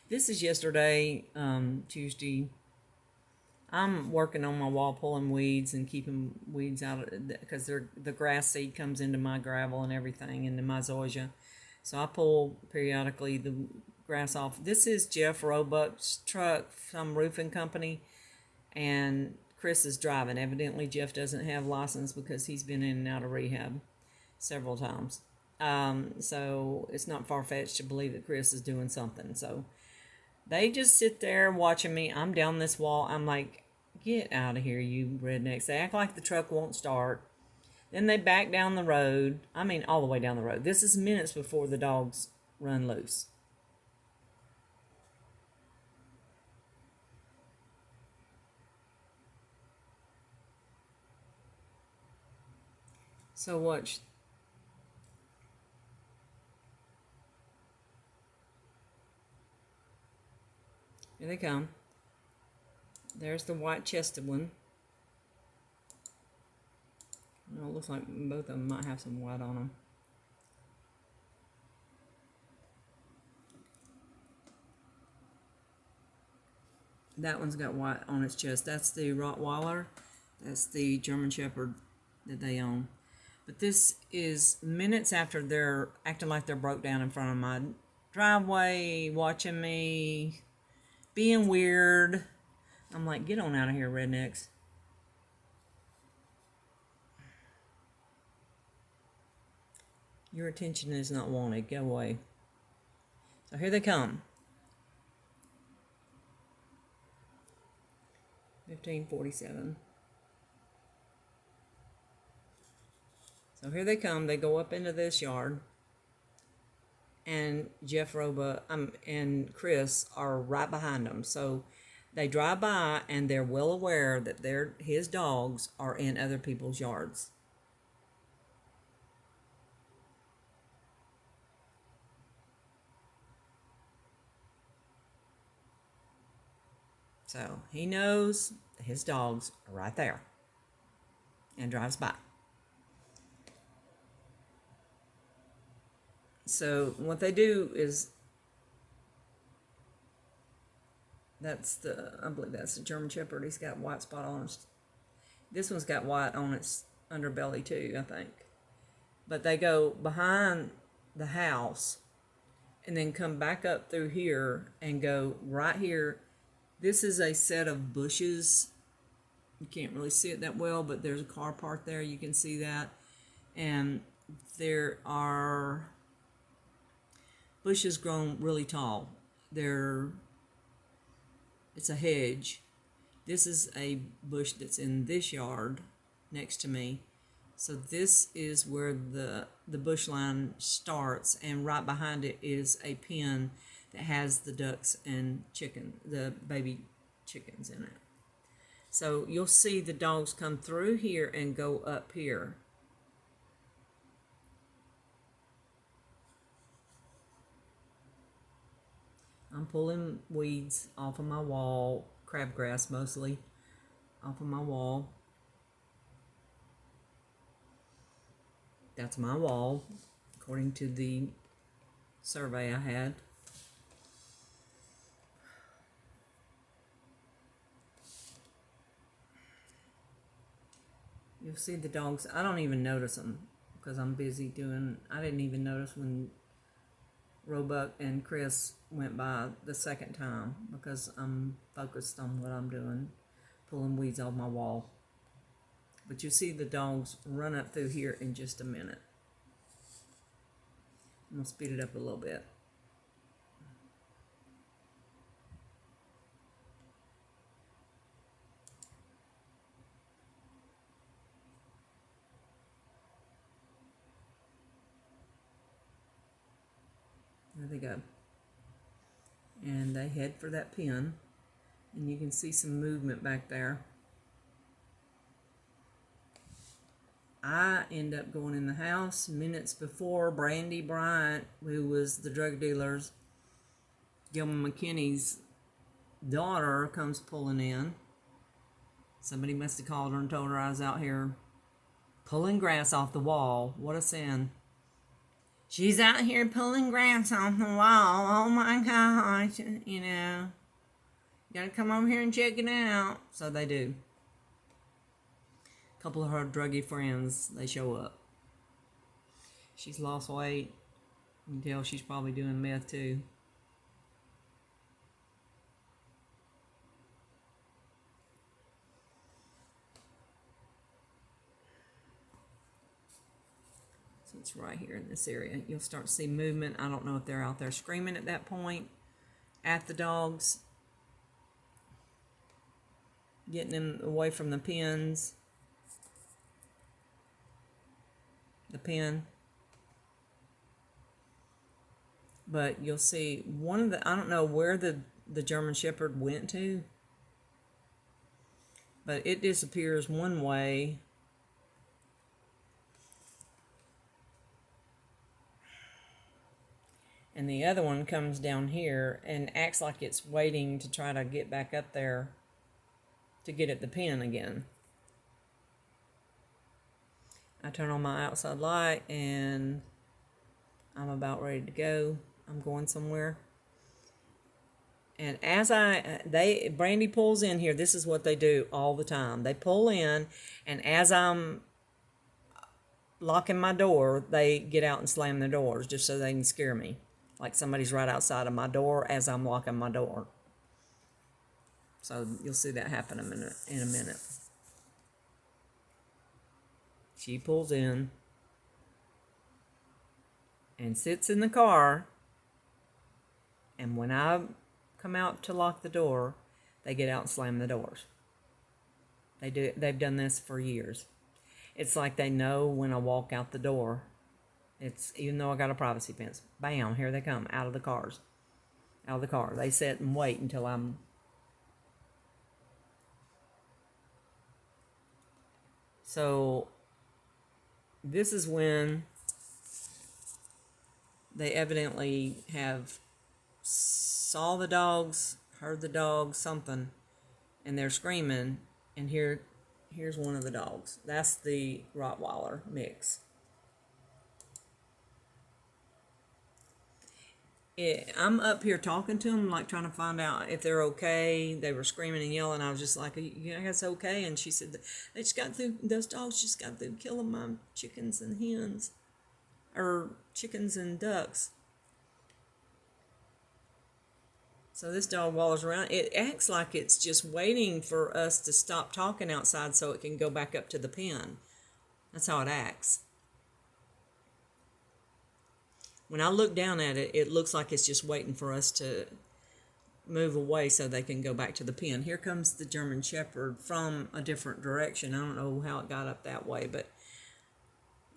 This is yesterday, Tuesday. I'm working on my wall, pulling weeds and keeping weeds out of because the grass seed comes into my gravel and everything, into my zoysia. So I pull periodically the grass off. This is Jeff Roebuck's truck, some roofing company, and Chris is driving. Evidently, Jeff doesn't have license because he's been in and out of rehab several times. So it's not far-fetched to believe that Chris is doing something. So they just sit there watching me. I'm down this wall. I'm like, get out of here, you rednecks. They act like the truck won't start. Then they back down the road. I mean, all the way down the road. This is minutes before the dogs run loose. So watch. Here they come. There's the white-chested one. It looks like both of them might have some white on them. That one's got white on its chest. That's the Rottweiler. That's the German Shepherd that they own. But this is minutes after they're acting like they're broke down in front of my driveway, watching me, being weird. I'm like, get on out of here, rednecks. Your attention is not wanted. Go away. So here they come. 1547. So here they come. They go up into this yard. And Jeff Roba and Chris are right behind them. So they drive by and they're well aware that his dogs are in other people's yards. So he knows his dogs are right there and drives by. So what they do is I believe that's the German Shepherd. He's got white spot on his. This one's got white on its underbelly too, I think. But they go behind the house and then come back up through here and go right here. This is a set of bushes. You can't really see it that well, but there's a car parked there. You can see that. And there are bushes grown really tall. It's a hedge. This is a bush that's in this yard next to me. So this is where the bush line starts, and right behind it is a pen that has the ducks and the baby chickens in it. So you'll see the dogs come through here and go up here. I'm pulling weeds off of my wall, crabgrass mostly, off of my wall. That's my wall, according to the survey I had. You'll see the dogs. I don't even notice them because I'm busy I didn't even notice when Roebuck and Chris went by the second time because I'm focused on what I'm doing, pulling weeds off my wall. But you'll see the dogs run up through here in just a minute. I'm going to speed it up a little bit. There they go. And they head for that pen. And you can see some movement back there. I end up going in the house minutes before Bryan, who was the drug dealer's, Gilman McKinney's daughter, comes pulling in. Somebody must have called her and told her I was out here pulling grass off the wall. What a sin. she's out here pulling grass off the wall. Oh my gosh, you know, you gotta come over here and check it out. So they do. A couple of her druggy friends, they show up. She's lost weight. You can tell she's probably doing meth too. So it's right here in this area. You'll start to see movement. I don't know if they're out there screaming at that point at the dogs, getting them away from the pens. The pen. But you'll see one of the, I don't know where the German Shepherd went to, but it disappears one way. And the other one comes down here and acts like it's waiting to try to get back up there to get at the pen again. I turn on my outside light and I'm about ready to go. I'm going somewhere. And as Brandy pulls in here, this is what they do all the time. They pull in, and as I'm locking my door, they get out and slam their doors just so they can scare me. Like somebody's right outside of my door as I'm locking my door. So you'll see that happen in a minute. She pulls in and sits in the car, and when I come out to lock the door, they get out and slam the doors. They've done this for years. It's like they know when I walk out the door. It's, even though I got a privacy fence, bam, here they come out of the car. They sit and wait until I'm. So this is when they evidently have saw the dogs, heard the dogs, something, and they're screaming. And here's one of the dogs. That's the Rottweiler mix. I'm up here talking to them, like trying to find out if they're okay. They were screaming and yelling. I was just like, "Yeah, it's okay." And she said, "They just got through. Those dogs just got through killing my chickens and hens, or chickens and ducks." So this dog wanders around. It acts like it's just waiting for us to stop talking outside so it can go back up to the pen. That's how it acts. When I look down at it, it looks like it's just waiting for us to move away so they can go back to the pen. Here comes the German Shepherd from a different direction. I don't know how it got up that way, but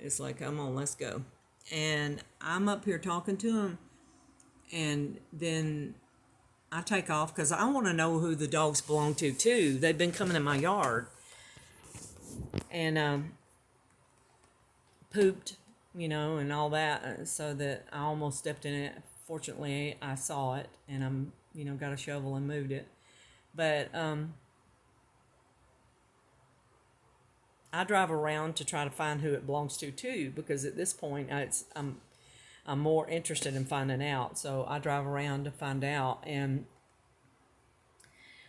it's like, come on, let's go. And I'm up here talking to him, and then I take off because I want to know who the dogs belong to, too. They've been coming in my yard and pooped, and all that, so that I almost stepped in it. Fortunately, I saw it, and I'm, got a shovel and moved it. But I drive around to try to find who it belongs to, too, because at this point, I'm more interested in finding out. So I drive around to find out, and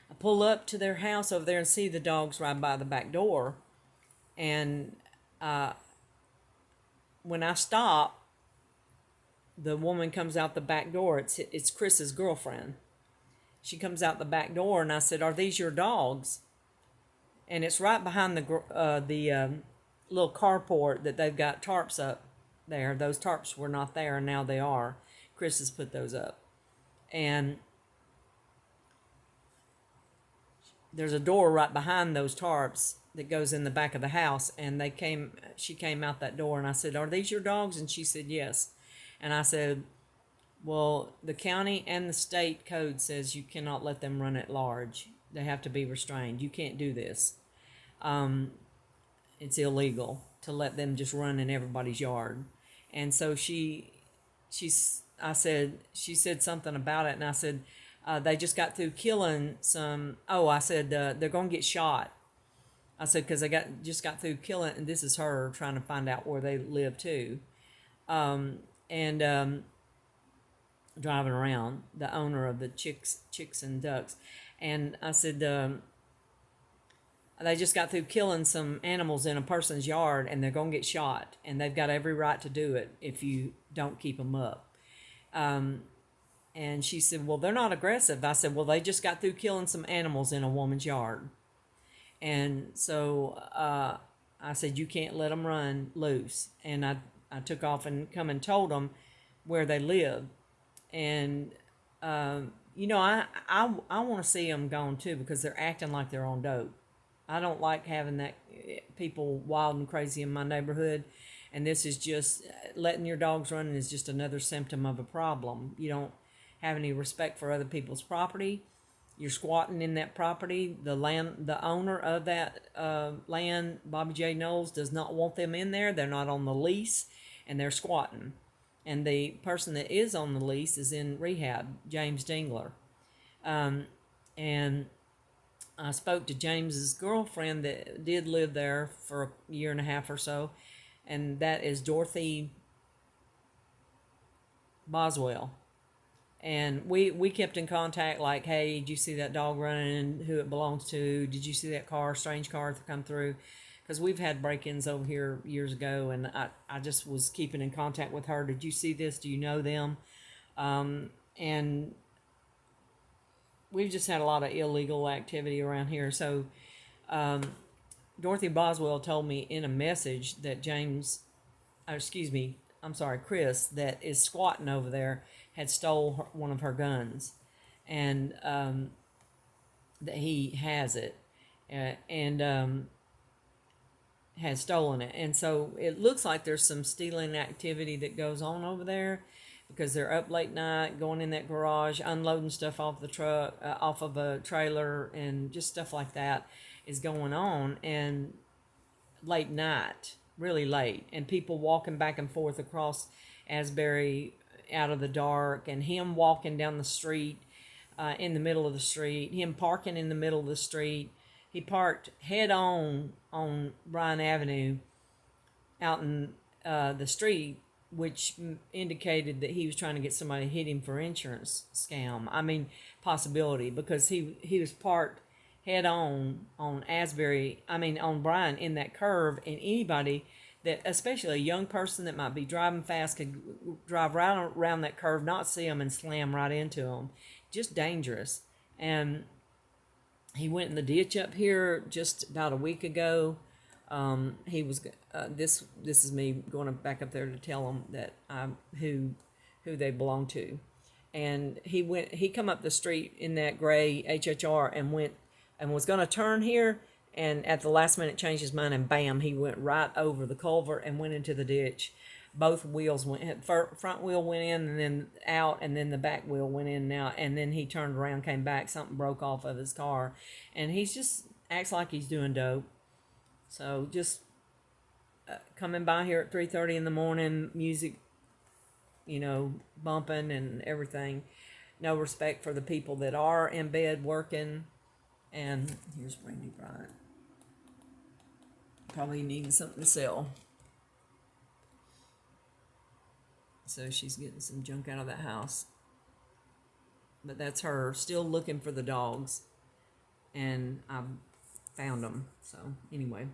I pull up to their house over there and see the dogs right by the back door. And when I stop, the woman comes out the back door. It's Chris's girlfriend. She comes out the back door, and I said, "Are these your dogs?" And it's right behind the little carport that they've got tarps up there. Those tarps were not there, and now they are. Chris has put those up. And there's a door right behind those tarps that goes in the back of the house, and she came out that door, and I said, "Are these your dogs?" And she said, "Yes." And I said, "Well, the county and the state code says you cannot let them run at large. They have to be restrained. You can't do this. It's illegal to let them just run in everybody's yard." And so she said something about it, and I said, "They just got through killing some." Oh, I said, "They're going to get shot." I said, "Because they just got through killing," and this is her trying to find out where they live too. and driving around, the owner of the chicks and ducks. And I said, they just got through killing some animals in a person's yard, and they're going to get shot, and they've got every right to do it if you don't keep them up. And she said, well, they're not aggressive. I said, well, they just got through killing some animals in a woman's yard. And so I said, you can't let them run loose. And I took off and come and told them where they live. And, I want to see them gone too, because they're acting like they're on dope. I don't like having that people wild and crazy in my neighborhood. And this is just letting your dogs run is just another symptom of a problem. You don't have any respect for other people's property. You're squatting in that property. The owner of that land, Bobby J. Knowles, does not want them in there. They're not on the lease, and they're squatting. And the person that is on the lease is in rehab, James Dingler. And I spoke to James's girlfriend that did live there for a year and a half or so, and that is Dorothy Boswell. And we kept in contact, like, hey, did you see that dog running, who it belongs to? Did you see that strange car come through? Because we've had break-ins over here years ago, and I just was keeping in contact with her. Did you see this? Do you know them? And we've just had a lot of illegal activity around here. So Dorothy Boswell told me in a message that Chris, that is squatting over there, had stole one of her guns, and that he has it, and has stolen it. And so it looks like there's some stealing activity that goes on over there, because they're up late night, going in that garage, unloading stuff off the truck, off of a trailer, and just stuff like that is going on. And late night, really late, and people walking back and forth across Asbury out of the dark, and him walking down the street, in the middle of the street, him parking in the middle of the street. He parked head on Bryan Avenue out in the street, which indicated that he was trying to get somebody to hit him for insurance scam. I mean, possibility, because he was parked head on Bryan, in that curve, and anybody that, especially a young person that might be driving fast, could drive right around that curve, not see them, and slam right into them. Just dangerous. And he went in the ditch up here just about a week ago. He was this is me going back up there to tell him that who they belong to. And he come up the street in that gray HHR and was going to turn here, and at the last minute changed his mind, and bam, he went right over the culvert and went into the ditch. Both wheels front wheel went in and then out, and then the back wheel went in and out, and then he turned around, came back, something broke off of his car, and he's just acts like he's doing dope. So just coming by here at 3:30 in the morning, music, bumping and everything. No respect for the people that are in bed working. And here's Brandy Bryant. Probably needing something to sell. So she's getting some junk out of that house. But that's her still looking for the dogs. And I've found them. So anyway.